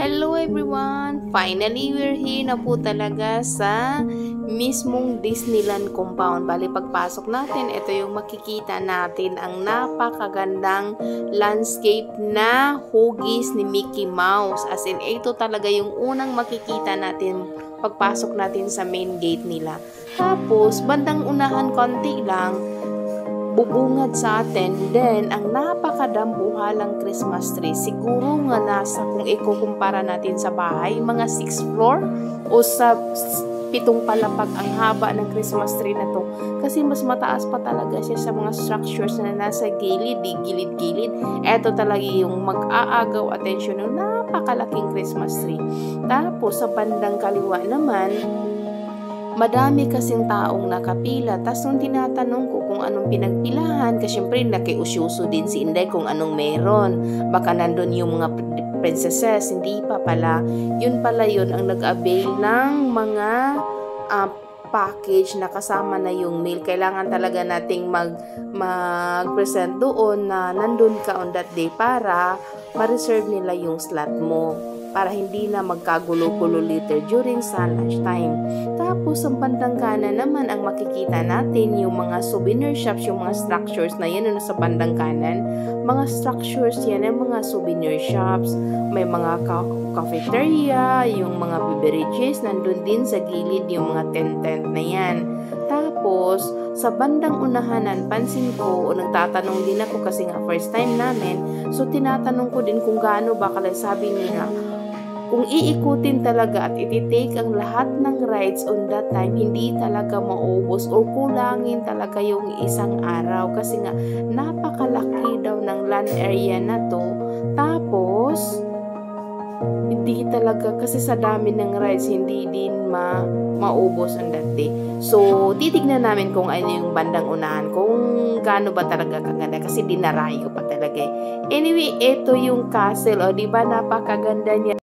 Hello everyone! Finally, we're here na po talaga sa mismong Disneyland compound. Bali, pagpasok natin, ito yung makikita natin ang napakagandang landscape na hugis ni Mickey Mouse. As in, ito talaga yung unang makikita natin pagpasok natin sa main gate nila. Tapos, bandang unahan konti lang, bubungad sa atin. Then, ang napakadambuhalang Christmas tree. Siguro nga nasa, kung ikukumpara natin sa bahay, mga 6th floor o sa 7 palapag ang haba ng Christmas tree na to. Kasi mas mataas pa talaga siya sa mga structures na nasa gilid, gilid-gilid. Ito talaga yung mag-aagaw atensyon ng napakalaking Christmas tree. Tapos, sa bandang kaliwa naman, madami kasing taong nakapila. Tapos nung tinatanong ko kung anong pinagpilahan, kasi syempre nakiusyuso din si Inday kung anong meron. Baka nandun yung mga princesses, hindi pa pala. Yun pala yun ang nag-avail ng mga package na kasama na yung meal. Kailangan talaga nating mag-present doon na nandun ka on that day para ma-reserve nila yung slot mo, para hindi na magkagulo-gulo later during sa lunchtime. Tapos, ang bandang kanan naman, ang makikita natin yung mga souvenir shops, yung mga structures na yan, sa bandang kanan. Mga structures yan, yung mga souvenir shops. May mga cafeteria, yung mga beverages, nandun din sa gilid yung mga tent-tent na yan. Tapos, sa bandang unahanan, pansin ko, o nagtatanong din ako kasi nga first time namin, so tinatanong ko din kung gaano ba kalay, sabi nila, kung iikutin talaga at ititake ang lahat ng rides on that time, hindi talaga maubos o kulangin talaga yung isang araw kasi nga napakalaki daw ng land area na to. Tapos, hindi talaga kasi sa dami ng rides, hindi din maubos on that day. So, titignan namin kung ano yung bandang unahan, kung gaano ba talaga kaganda kasi dinarayo pa talaga. Anyway, ito yung castle, o diba napakaganda niya.